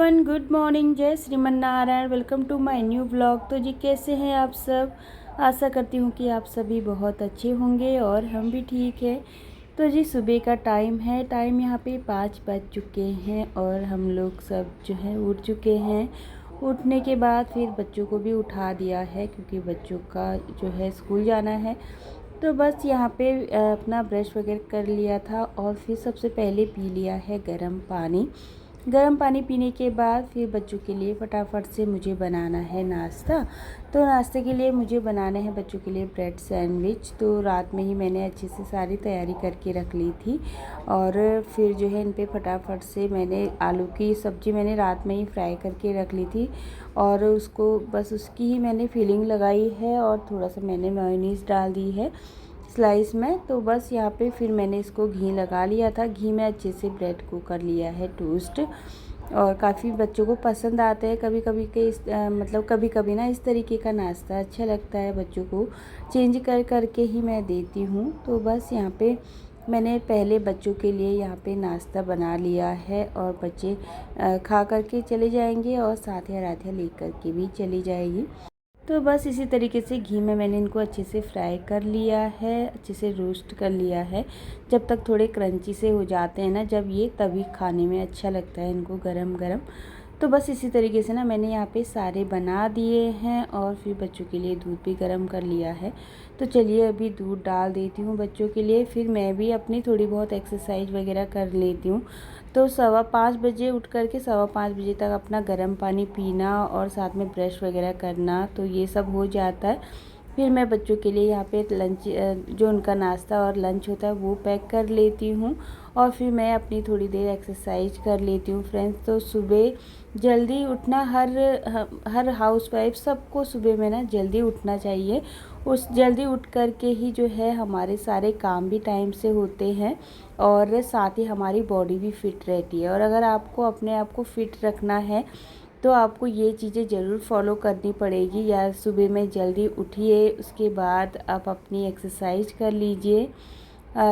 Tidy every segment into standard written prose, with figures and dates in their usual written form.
Everyone, good morning. जय Shriman Narayan. Welcome to my new blog. तो जी कैसे हैं आप सब। आशा करती हूँ कि आप सभी बहुत अच्छे होंगे और हम भी ठीक है। तो जी सुबह का टाइम है। टाइम यहाँ पे 5 बज चुके हैं और हम लोग सब जो है उठ चुके हैं। उठने के बाद फिर बच्चों को भी उठा दिया है क्योंकि बच्चों का जो है स्कूल जाना है। तो बस यहाँ पे अपना ब्रश वगैरह कर लिया था और फिर सबसे पहले पी लिया है गर्म पानी। गर्म पानी पीने के बाद फिर बच्चों के लिए फटाफट से मुझे बनाना है नाश्ता। तो नाश्ते के लिए मुझे बनाना है बच्चों के लिए ब्रेड सैंडविच। तो रात में ही मैंने अच्छे से सारी तैयारी करके रख ली थी और फिर जो है इन पे फटाफट से मैंने आलू की सब्ज़ी मैंने रात में ही फ्राई करके रख ली थी और उसको बस उसकी ही मैंने फिलिंग लगाई है और थोड़ा सा मैंने मेयोनीज़ डाल दी है स्लाइस में। तो बस यहाँ पे फिर मैंने इसको घी लगा लिया था। घी में अच्छे से ब्रेड को कर लिया है टोस्ट और काफ़ी बच्चों को पसंद आता है। कभी कभी के मतलब कभी कभी ना इस तरीके का नाश्ता अच्छा लगता है। बच्चों को चेंज कर करके ही मैं देती हूँ। तो बस यहाँ पे मैंने पहले बच्चों के लिए यहाँ पे नाश्ता बना लिया है और बच्चे खा करके चले जाएंगे और साथ ही आराध्या ले करके भी चली जाएगी। तो बस इसी तरीके से घी में मैंने इनको अच्छे से फ्राई कर लिया है, अच्छे से रोस्ट कर लिया है। जब तक थोड़े क्रंची से हो जाते हैं ना जब ये, तभी खाने में अच्छा लगता है इनको गरम गरम। तो बस इसी तरीके से ना मैंने यहाँ पे सारे बना दिए हैं और फिर बच्चों के लिए दूध भी गर्म कर लिया है। तो चलिए अभी दूध डाल देती हूँ बच्चों के लिए, फिर मैं भी अपनी थोड़ी बहुत एक्सरसाइज वगैरह कर लेती हूँ। तो 4:15 बजे उठ कर के 5:15 बजे तक अपना गर्म पानी पीना और साथ में ब्रश वगैरह करना, तो ये सब हो जाता है। फिर मैं बच्चों के लिए यहाँ पे लंच जो उनका नाश्ता और लंच होता है वो पैक कर लेती हूँ और फिर मैं अपनी थोड़ी देर एक्सरसाइज कर लेती हूँ फ्रेंड्स। तो सुबह जल्दी उठना हर हाउसवाइफ सबको सुबह में ना जल्दी उठना चाहिए। उस जल्दी उठ कर के ही जो है हमारे सारे काम भी टाइम से होते हैं और साथ ही हमारी बॉडी भी फिट रहती है। और अगर आपको अपने आप को फिट रखना है तो आपको ये चीज़ें ज़रूर फॉलो करनी पड़ेगी। या सुबह में जल्दी उठिए, उसके बाद आप अपनी एक्सरसाइज कर लीजिए।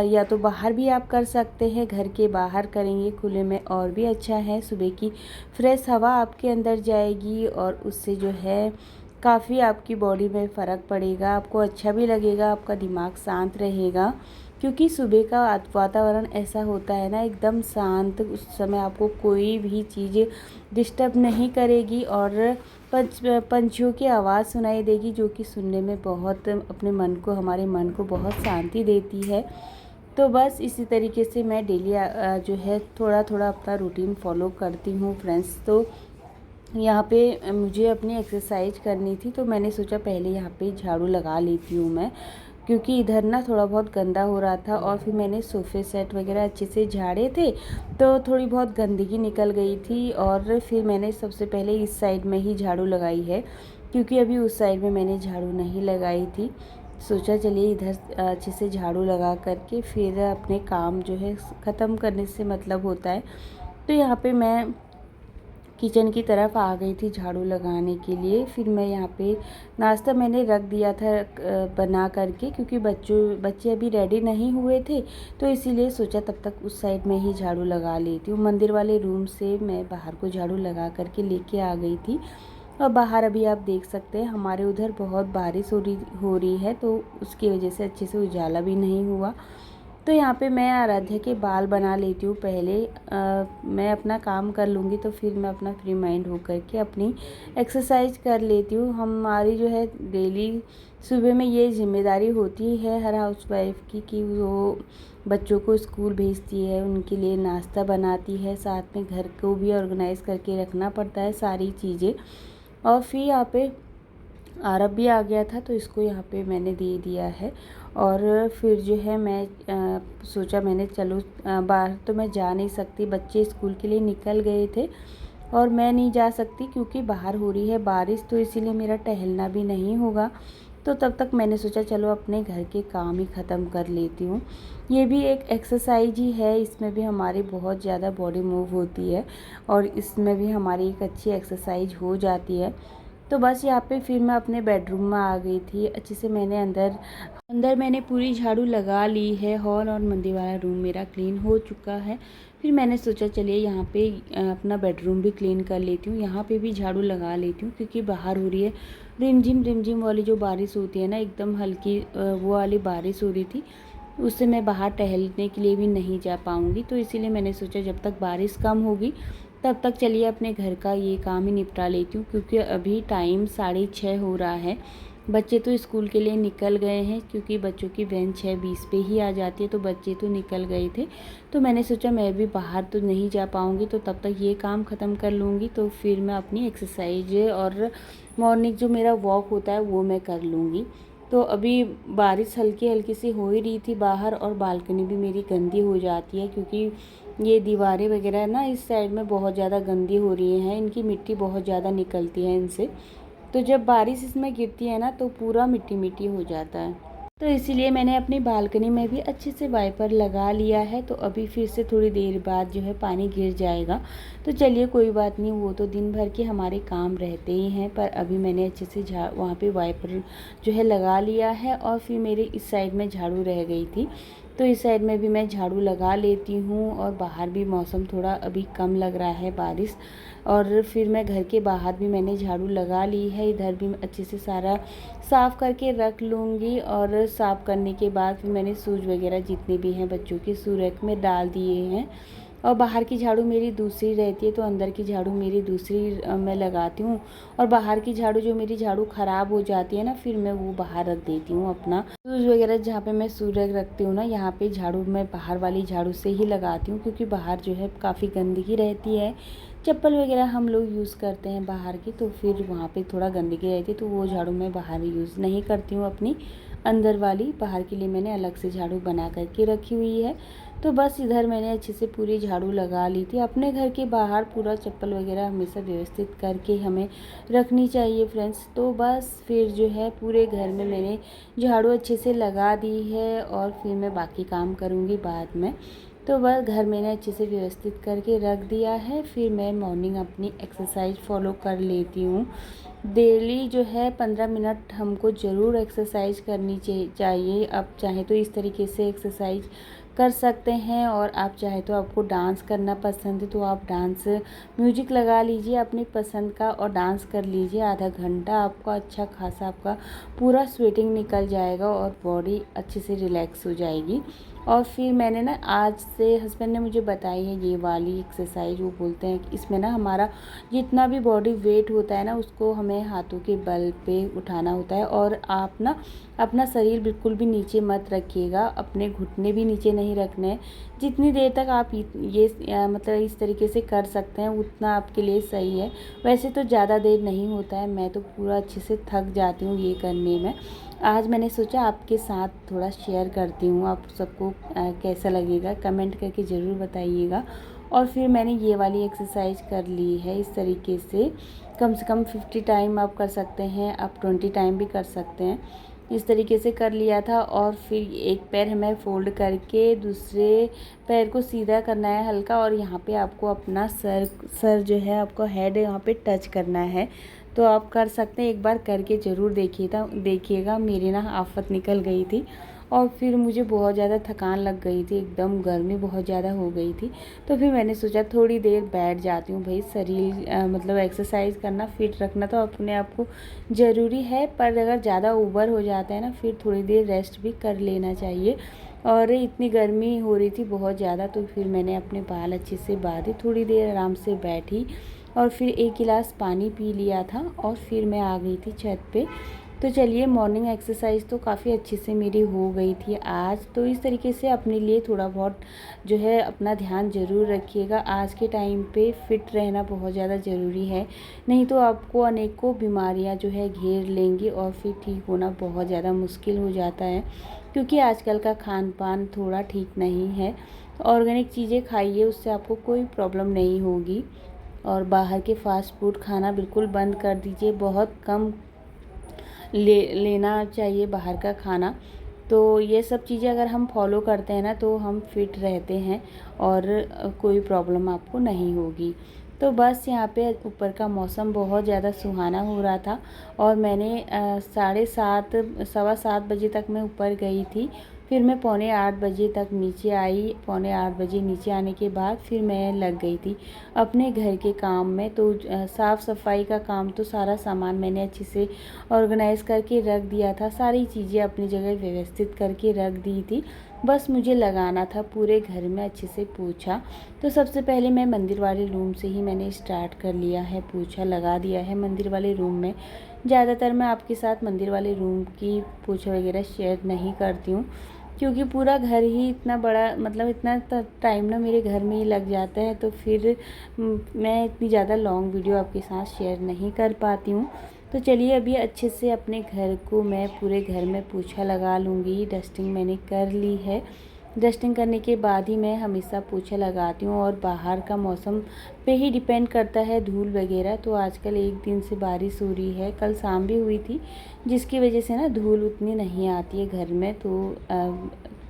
या तो बाहर भी आप कर सकते हैं, घर के बाहर करेंगे खुले में और भी अच्छा है। सुबह की फ्रेश हवा आपके अंदर जाएगी और उससे जो है काफ़ी आपकी बॉडी में फ़र्क पड़ेगा। आपको अच्छा भी लगेगा, आपका दिमाग शांत रहेगा क्योंकि सुबह का वातावरण ऐसा होता है ना एकदम शांत। उस समय आपको कोई भी चीज़ डिस्टर्ब नहीं करेगी और पंछियों की आवाज़ सुनाई देगी जो कि सुनने में बहुत अपने मन को, हमारे मन को बहुत शांति देती है। तो बस इसी तरीके से मैं डेली जो है थोड़ा थोड़ा अपना रूटीन फॉलो करती हूँ फ्रेंड्स। तो यहाँ पे मुझे अपनी एक्सरसाइज करनी थी तो मैंने सोचा पहले यहाँ पे झाड़ू लगा लेती हूँ मैं, क्योंकि इधर ना थोड़ा बहुत गंदा हो रहा था। और फिर मैंने सोफ़े सेट वगैरह अच्छे से झाड़े थे तो थोड़ी बहुत गंदगी निकल गई थी और फिर मैंने सबसे पहले इस साइड में ही झाड़ू लगाई है क्योंकि अभी उस साइड में मैंने झाड़ू नहीं लगाई थी। सोचा चलिए इधर अच्छे से झाड़ू लगा करके फिर अपने काम जो है ख़त्म करने से मतलब होता है। तो यहाँ पे मैं किचन की तरफ आ गई थी झाड़ू लगाने के लिए। फिर मैं यहाँ पे नाश्ता मैंने रख दिया था बना करके, क्योंकि बच्चे अभी रेडी नहीं हुए थे तो इसीलिए सोचा तब तक उस साइड में ही झाड़ू लगा लेती हूँ। मंदिर वाले रूम से मैं बाहर को झाड़ू लगा करके लेके आ गई थी और बाहर अभी आप देख सकते हैं हमारे उधर बहुत बारिश हो रही है तो उसकी वजह से अच्छे से उजाला भी नहीं हुआ। तो यहाँ पे मैं आराध्या के बाल बना लेती हूँ पहले। मैं अपना काम कर लूँगी तो फिर मैं अपना फ्री माइंड होकर के अपनी एक्सरसाइज कर लेती हूँ। हमारी जो है डेली सुबह में ये जिम्मेदारी होती है हर हाउसवाइफ की कि वो बच्चों को स्कूल भेजती है, उनके लिए नाश्ता बनाती है, साथ में घर को भी ऑर्गेनाइज़ करके रखना पड़ता है सारी चीज़ें। और फिर यहाँ पे आरब भी आ गया था तो इसको यहाँ पे मैंने दे दिया है। और फिर जो है मैं सोचा मैंने चलो बाहर तो मैं जा नहीं सकती, बच्चे स्कूल के लिए निकल गए थे और मैं नहीं जा सकती क्योंकि बाहर हो रही है बारिश, तो इसीलिए मेरा टहलना भी नहीं होगा। तो तब तक मैंने सोचा चलो अपने घर के काम ही ख़त्म कर लेती हूँ। ये भी एक एक्सरसाइज ही है, इसमें भी हमारी बहुत ज़्यादा बॉडी मूव होती है और इसमें भी हमारी एक अच्छी एक्सरसाइज हो जाती है। तो बस यहाँ पे फिर मैं अपने बेडरूम में आ गई थी। अच्छे से मैंने अंदर मैंने पूरी झाड़ू लगा ली है। हॉल और मंदिर वाला रूम मेरा क्लीन हो चुका है। फिर मैंने सोचा चलिए यहाँ पे अपना बेडरूम भी क्लीन कर लेती हूँ, यहाँ पे भी झाड़ू लगा लेती हूँ, क्योंकि बाहर हो रही है रिमझिम वाली जो बारिश होती है ना, एकदम हल्की वो वाली बारिश हो रही थी। उससे मैं बाहर टहलने के लिए भी नहीं जा पाऊँगी, तो इसीलिए मैंने सोचा जब तक बारिश कम होगी तब तक चलिए अपने घर का ये काम ही निपटा लेती हूँ, क्योंकि अभी टाइम 6:30 हो रहा है। बच्चे तो स्कूल के लिए निकल गए हैं, क्योंकि बच्चों की वैन 6:20 पे ही आ जाती है, तो बच्चे तो निकल गए थे। तो मैंने सोचा मैं भी बाहर तो नहीं जा पाऊँगी, तो तब तक ये काम ख़त्म कर लूँगी, तो फिर मैं अपनी एक्सरसाइज और मॉर्निंग जो मेरा वॉक होता है वो मैं कर लूँगी। तो अभी बारिश हल्की हल्की सी हो ही रही थी बाहर, और बालकनी भी मेरी गंदी हो जाती है, क्योंकि ये दीवारें वगैरह ना इस साइड में बहुत ज़्यादा गंदी हो रही हैं, इनकी मिट्टी बहुत ज़्यादा निकलती है इनसे। तो जब बारिश इसमें गिरती है ना तो पूरा मिट्टी मिट्टी हो जाता है। तो इसीलिए मैंने अपनी बालकनी में भी अच्छे से वाइपर लगा लिया है। तो अभी फिर से थोड़ी देर बाद जो है पानी गिर जाएगा। तो चलिए कोई बात नहीं, वो तो दिन भर के हमारे काम रहते ही हैं, पर अभी मैंने अच्छे से वहाँ पे वाइपर जो है लगा लिया है। और फिर मेरे इस साइड में झाड़ू रह गई थी, तो इस साइड में भी मैं झाड़ू लगा लेती हूँ। और बाहर भी मौसम थोड़ा अभी कम लग रहा है बारिश, और फिर मैं घर के बाहर भी मैंने झाड़ू लगा ली है। इधर भी मैं अच्छे से सारा साफ़ करके रख लूँगी। और साफ़ करने के बाद फिर मैंने शूज़ वगैरह जितने भी हैं बच्चों के शू रैक में डाल दिए हैं। और बाहर की झाड़ू मेरी दूसरी रहती है, तो अंदर की झाड़ू मेरी दूसरी मैं लगाती हूँ। और बाहर की झाड़ू जो मेरी झाड़ू ख़राब हो जाती है ना, फिर मैं वो बाहर रख देती हूँ। अपना शूज़ वगैरह जहाँ पे मैं शू रैक रखती हूँ ना, यहाँ पे झाड़ू मैं बाहर वाली झाड़ू से ही लगाती हूँ, क्योंकि बाहर जो है काफ़ी गंदगी रहती है। चप्पल वगैरह हम लोग यूज़ करते हैं बाहर की, तो फिर वहाँ पे थोड़ा गंदगी रहती है, तो वो झाड़ू मैं बाहर यूज़ नहीं करती हूँ अपनी। अंदर वाली बाहर के लिए मैंने अलग से झाड़ू बना करके रखी हुई है। तो बस इधर मैंने अच्छे से पूरी झाड़ू लगा ली थी। अपने घर के बाहर पूरा चप्पल वगैरह हमेशा व्यवस्थित करके हमें रखनी चाहिए फ्रेंड्स। तो बस फिर जो है पूरे घर में मैंने झाड़ू अच्छे से लगा दी है, और फिर मैं बाकी काम करूँगी बाद में। तो बस घर मैंने अच्छे से व्यवस्थित करके रख दिया है। फिर मैं मॉर्निंग अपनी एक्सरसाइज फॉलो कर लेती हूँ। डेली जो है 15 मिनट हमको ज़रूर एक्सरसाइज करनी चाहिए। आप चाहे तो इस तरीके से एक्सरसाइज कर सकते हैं, और आप चाहे तो आपको डांस करना पसंद है तो आप डांस म्यूजिक लगा लीजिए अपनी पसंद का और डांस कर लीजिए। आधा घंटा आपका अच्छा खासा आपका पूरा स्वेटिंग निकल जाएगा और बॉडी अच्छे से रिलैक्स हो जाएगी। और फिर मैंने ना आज से हस्बैंड ने मुझे बताई है ये वाली एक्सरसाइज। वो बोलते हैं कि इसमें ना हमारा जितना भी बॉडी वेट होता है ना, उसको हमें हाथों के बल पे उठाना होता है। और आप ना अपना शरीर बिल्कुल भी नीचे मत रखिएगा, अपने घुटने भी नीचे नहीं रखने हैं। जितनी देर तक आप ये मतलब इस तरीके से कर सकते हैं उतना आपके लिए सही है। वैसे तो ज़्यादा देर नहीं होता है, मैं तो पूरा अच्छे से थक जाती हूँ ये करने में। आज मैंने सोचा आपके साथ थोड़ा शेयर करती हूँ, आप सबको कैसा लगेगा कमेंट करके ज़रूर बताइएगा। और फिर मैंने ये वाली एक्सरसाइज कर ली है इस तरीके से कम 50 टाइम आप कर सकते हैं, आप 20 टाइम भी कर सकते हैं। इस तरीके से कर लिया था। और फिर एक पैर हमें फोल्ड करके दूसरे पैर को सीधा करना है हल्का, और यहाँ पे आपको अपना सर जो है आपको हेड यहाँ पे टच करना है। तो आप कर सकते हैं, एक बार करके ज़रूर देखिएगा। मेरी ना आफत निकल गई थी, और फिर मुझे बहुत ज़्यादा थकान लग गई थी, एकदम गर्मी बहुत ज़्यादा हो गई थी। तो फिर मैंने सोचा थोड़ी देर बैठ जाती हूँ। भाई शरीर मतलब एक्सरसाइज करना, फिट रखना तो अपने आप को ज़रूरी है, पर अगर ज़्यादा ओवर हो जाता है ना, फिर थोड़ी देर रेस्ट भी कर लेना चाहिए। और इतनी गर्मी हो रही थी बहुत ज़्यादा, तो फिर मैंने अपने बाल अच्छे से बांधे, थोड़ी देर आराम से बैठी, और फिर एक गिलास पानी पी लिया था, और फिर मैं आ गई थी छत पे। तो चलिए मॉर्निंग एक्सरसाइज तो काफ़ी अच्छे से मेरी हो गई थी आज। तो इस तरीके से अपने लिए थोड़ा बहुत जो है अपना ध्यान ज़रूर रखिएगा। आज के टाइम पे फिट रहना बहुत ज़्यादा ज़रूरी है, नहीं तो आपको अनेकों बीमारियां जो है घेर लेंगी, और फिर ठीक होना बहुत ज़्यादा मुश्किल हो जाता है, क्योंकि आजकल का खान पान थोड़ा ठीक नहीं है। ऑर्गेनिक चीज़ें खाइए, उससे आपको कोई प्रॉब्लम नहीं होगी। और बाहर के फास्ट फूड खाना बिल्कुल बंद कर दीजिए, बहुत कम लेना चाहिए बाहर का खाना। तो ये सब चीज़ें अगर हम फॉलो करते हैं ना, तो हम फिट रहते हैं और कोई प्रॉब्लम आपको नहीं होगी। तो बस यहाँ पे ऊपर का मौसम बहुत ज़्यादा सुहाना हो रहा था और मैंने 7:30 7:15 तक मैं ऊपर गई थी। फिर मैं 7:45 बजे तक नीचे आई। 7:45 बजे नीचे आने के बाद फिर मैं लग गई थी अपने घर के काम में। तो साफ़ सफाई का काम, तो सारा सामान मैंने अच्छे से ऑर्गेनाइज़ करके रख दिया था, सारी चीज़ें अपनी जगह व्यवस्थित करके रख दी थी। बस मुझे लगाना था पूरे घर में अच्छे से पोछा। तो सबसे पहले मैं मंदिर वाले रूम से ही मैंने स्टार्ट कर लिया है, पोछा लगा दिया है मंदिर वाले रूम में। ज़्यादातर मैं आपके साथ मंदिर वाले रूम की पोछा वगैरह शेयर नहीं करती हूँ, क्योंकि पूरा घर ही इतना बड़ा, मतलब इतना टाइम ना मेरे घर में ही लग जाता है, तो फिर मैं इतनी ज़्यादा लॉन्ग वीडियो आपके साथ शेयर नहीं कर पाती हूँ। तो चलिए अभी अच्छे से अपने घर को मैं पूरे घर में पोछा लगा लूँगी। डस्टिंग मैंने कर ली है। डस्टिंग करने के बाद ही मैं हमेशा पोछा लगाती हूँ, और बाहर का मौसम पे ही डिपेंड करता है धूल वगैरह। तो आजकल एक दिन से बारिश हो रही है, कल शाम भी हुई थी, जिसकी वजह से ना धूल उतनी नहीं आती है घर में, तो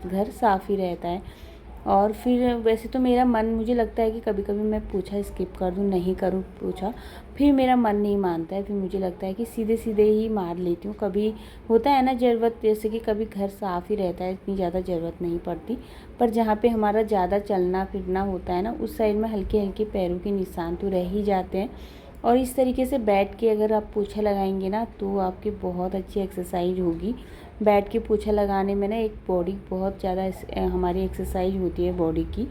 घर साफ़ ही रहता है। और फिर वैसे तो मेरा मन, मुझे लगता है कि कभी-कभी मैं पोछा स्किप कर दूँ, नहीं करूँ पोछा, फिर मेरा मन नहीं मानता है। फिर मुझे लगता है कि सीधे-सीधे ही मार लेती हूँ। कभी होता है ना ज़रूरत, जैसे कि कभी घर साफ़ ही रहता है, इतनी ज़्यादा ज़रूरत नहीं पड़ती। पर जहाँ पे हमारा ज़्यादा चलना फिरना होता है ना, उस साइड में हल्के-हल्के पैरों के निशान तो रह ही जाते हैं। और इस तरीके से बैठ के अगर आप पोछा लगाएंगे ना, तो आपकी बहुत अच्छी एक्सरसाइज होगी। बैठ के पोछा लगाने में ना एक बॉडी बहुत ज़्यादा हमारी एक्सरसाइज होती है बॉडी की,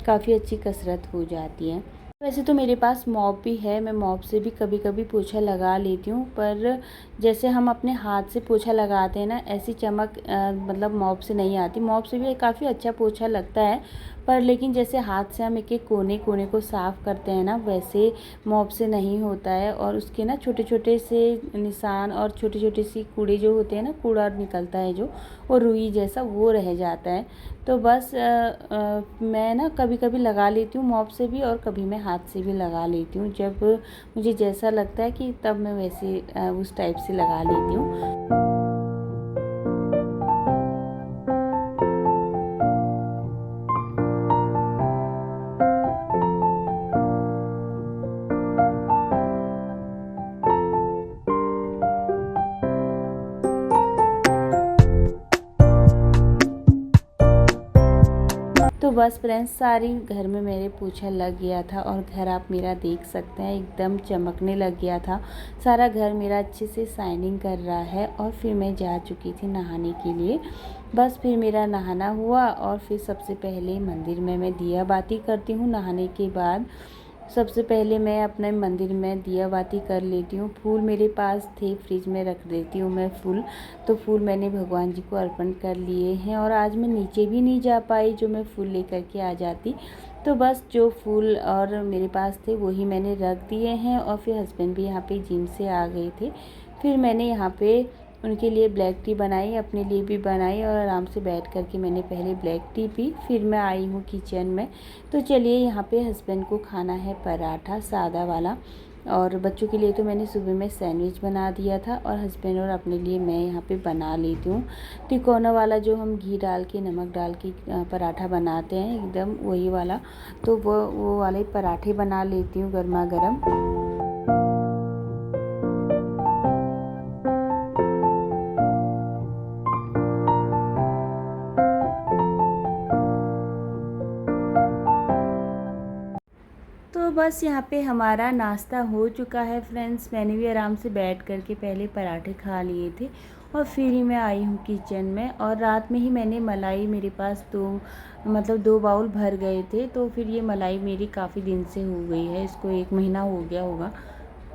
काफ़ी अच्छी कसरत हो जाती है। वैसे तो मेरे पास मॉप भी है, मैं मॉप से भी कभी-कभी पोछा लगा लेती हूँ, पर जैसे हम अपने हाथ से पोछा लगाते हैं ना, ऐसी चमक मतलब मॉप से नहीं आती। मॉप से भी काफ़ी अच्छा पोछा लगता है, पर लेकिन जैसे हाथ से हम एक-एक कोने-कोने को साफ़ करते हैं ना, वैसे मॉप से नहीं होता है। और उसके ना छोटे-छोटे से निशान और छोटे-छोटे सी कूड़े जो होते हैं ना, कूड़ा निकलता है जो, और रुई जैसा वो रह जाता है। तो बस मैं ना कभी-कभी लगा लेती हूँ मॉप से भी, और कभी मैं हाथ से भी लगा लेती हूँ। जब मुझे जैसा लगता है कि तब मैं वैसे उस टाइप से लगा लेती हूँ। तो बस फ्रेंड्स, सारी घर में मेरे पोछा लग गया था, और घर आप मेरा देख सकते हैं एकदम चमकने लग गया था। सारा घर मेरा अच्छे से शाइनिंग कर रहा है। और फिर मैं जा चुकी थी नहाने के लिए। बस फिर मेरा नहाना हुआ, और फिर सबसे पहले मंदिर में मैं दिया बाती करती हूँ। नहाने के बाद सबसे पहले मैं अपने मंदिर में दिया बाती कर लेती हूँ। फूल मेरे पास थे, फ्रिज में रख देती हूँ मैं फूल। तो फूल मैंने भगवान जी को अर्पण कर लिए हैं, और आज मैं नीचे भी नहीं जा पाई, जो मैं फूल लेकर के आ जाती। तो बस जो फूल और मेरे पास थे वही मैंने रख दिए हैं। और फिर हस्बैंड भी यहाँ पे जिम से आ गए थे। फिर मैंने यहाँ पे उनके लिए ब्लैक टी बनाई, अपने लिए भी बनाई, और आराम से बैठ कर के मैंने पहले ब्लैक टी पी। फिर मैं आई हूँ किचन में। तो चलिए, यहाँ पे हस्बैंड को खाना है पराठा सादा वाला, और बच्चों के लिए तो मैंने सुबह में सैंडविच बना दिया था, और हस्बैंड और अपने लिए मैं यहाँ पे बना लेती हूँ तिकोना वाला, जो हम घी डाल के नमक डाल के पराठा बनाते हैं, एकदम वही वाला। तो वो वाले पराठे बना लेती हूँ गर्मा गर्म। तो बस यहाँ पे हमारा नाश्ता हो चुका है फ्रेंड्स। मैंने भी आराम से बैठ कर के पहले पराठे खा लिए थे, और फिर ही मैं आई हूँ किचन में। और रात में ही मैंने मलाई, मेरे पास दो बाउल भर गए थे, तो फिर ये मलाई मेरी काफ़ी दिन से हो गई है, इसको 1 महीना हो गया होगा।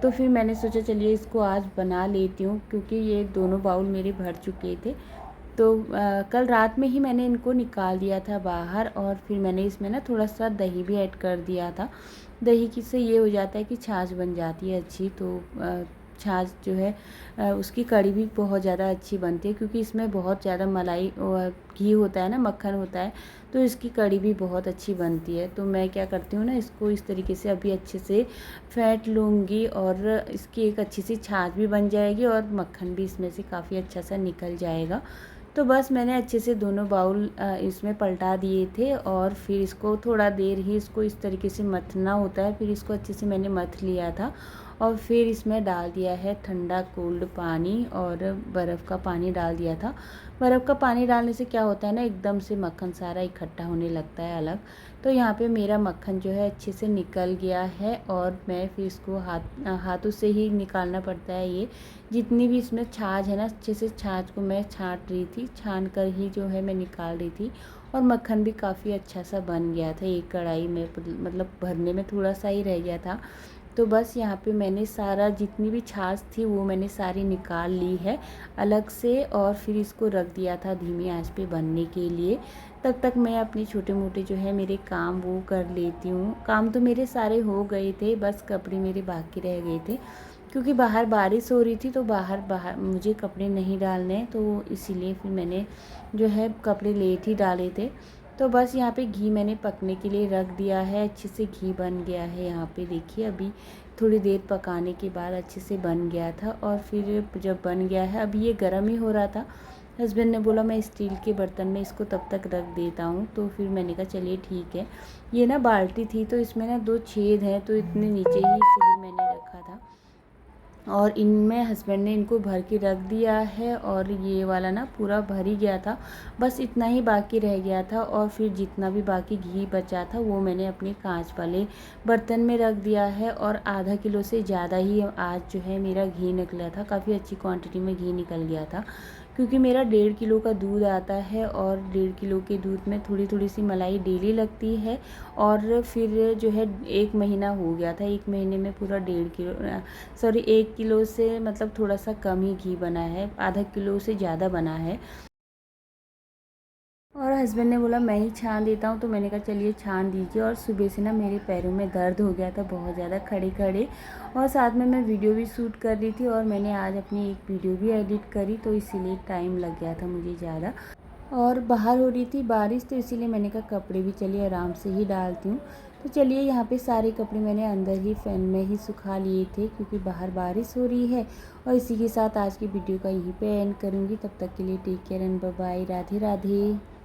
तो फिर मैंने सोचा चलिए इसको आज बना लेती हूँ, क्योंकि ये दोनों बाउल मेरे भर चुके थे। तो कल रात में ही मैंने इनको निकाल दिया था बाहर, और फिर मैंने इसमें ना थोड़ा सा दही भी ऐड कर दिया था। दही की से ये हो जाता है कि छाछ बन जाती है अच्छी। तो छाछ जो है उसकी कड़ी भी बहुत ज़्यादा अच्छी बनती है, क्योंकि इसमें बहुत ज़्यादा मलाई और घी होता है ना, मक्खन होता है, तो इसकी कड़ी भी बहुत अच्छी बनती है। तो मैं क्या करती हूँ ना, इसको इस तरीके से अभी अच्छे से फेंट लूँगी, और इसकी एक अच्छी सी छाछ भी बन जाएगी, और मक्खन भी इसमें से काफ़ी अच्छा सा निकल जाएगा। तो बस मैंने अच्छे से दोनों बाउल इसमें पलटा दिए थे और फिर इसको थोड़ा देर ही इसको इस तरीके से मथना होता है। फिर इसको अच्छे से मैंने मथ लिया था और फिर इसमें डाल दिया है ठंडा कोल्ड पानी और बर्फ़ का पानी डाल दिया था। बर्फ़ का पानी डालने से क्या होता है ना, एकदम से मक्खन सारा इकट्ठा होने लगता है अलग। तो यहाँ पे मेरा मक्खन जो है अच्छे से निकल गया है और मैं फिर इसको हाथों से ही निकालना पड़ता है। ये जितनी भी इसमें छाछ है ना, अच्छे से छाछ को मैं छाँट रही थी, छान कर ही जो है मैं निकाल रही थी। और मक्खन भी काफ़ी अच्छा सा बन गया था। एक कढ़ाई में मतलब भरने में थोड़ा सा ही रह गया था। तो बस यहाँ पे मैंने सारा जितनी भी छाछ थी वो मैंने सारी निकाल ली है अलग से और फिर इसको रख दिया था धीमी आंच पे बनने के लिए। तब तक मैं अपनी छोटे मोटे जो है मेरे काम वो कर लेती हूँ। काम तो मेरे सारे हो गए थे, बस कपड़े मेरे बाकी रह गए थे क्योंकि बाहर बारिश हो रही थी। तो बाहर मुझे कपड़े नहीं डालने, तो इसीलिए फिर मैंने जो है कपड़े लेट ही डाले थे। तो बस यहाँ पे घी मैंने पकने के लिए रख दिया है। अच्छे से घी बन गया है। यहाँ पे देखिए अभी थोड़ी देर पकाने के बाद अच्छे से बन गया था और फिर जब बन गया है, अभी ये गर्म ही हो रहा था। हस्बैंड ने बोला मैं स्टील के बर्तन में इसको तब तक रख देता हूँ, तो फिर मैंने कहा चलिए ठीक है। ये ना बाल्टी थी तो इसमें ना 2 छेद हैं, तो इतने नीचे ही इसीलिए मैंने रखा था और इनमें हस्बैंड ने इनको भर के रख दिया है और ये वाला ना पूरा भर ही गया था। बस इतना ही बाकी रह गया था और फिर जितना भी बाकी घी बचा था वो मैंने अपने कांच वाले बर्तन में रख दिया है और आधा किलो से ज़्यादा ही आज जो है मेरा घी निकला था। काफ़ी अच्छी क्वांटिटी में घी निकल गया था क्योंकि मेरा 1.5 किलो का दूध आता है और 1.5 किलो के दूध में थोड़ी थोड़ी सी मलाई डेली लगती है। और फिर जो है 1 महीना हो गया था, 1 महीने में पूरा 1 किलो से मतलब थोड़ा सा कम ही घी बना है, आधा किलो से ज़्यादा बना है। और हस्बैंड ने बोला मैं ही छान देता हूँ, तो मैंने कहा चलिए छान दीजिए। और सुबह से ना मेरे पैरों में दर्द हो गया था बहुत ज़्यादा खड़े खड़े, और साथ में मैं वीडियो भी शूट कर रही थी और मैंने आज अपनी एक वीडियो भी एडिट करी, तो इसीलिए टाइम लग गया था मुझे ज़्यादा। और बाहर हो रही थी बारिश, तो इसीलिए मैंने कहा कपड़े भी चलिए आराम से ही डालती हूँ। तो चलिए यहाँ पे सारे कपड़े मैंने अंदर ही फ़ैन में ही सुखा लिए थे क्योंकि बाहर बारिश हो रही है। और इसी के साथ आज की वीडियो का यहीं पे एंड करूँगी। तब तक के लिए take care and bye bye, Radhe Radhe.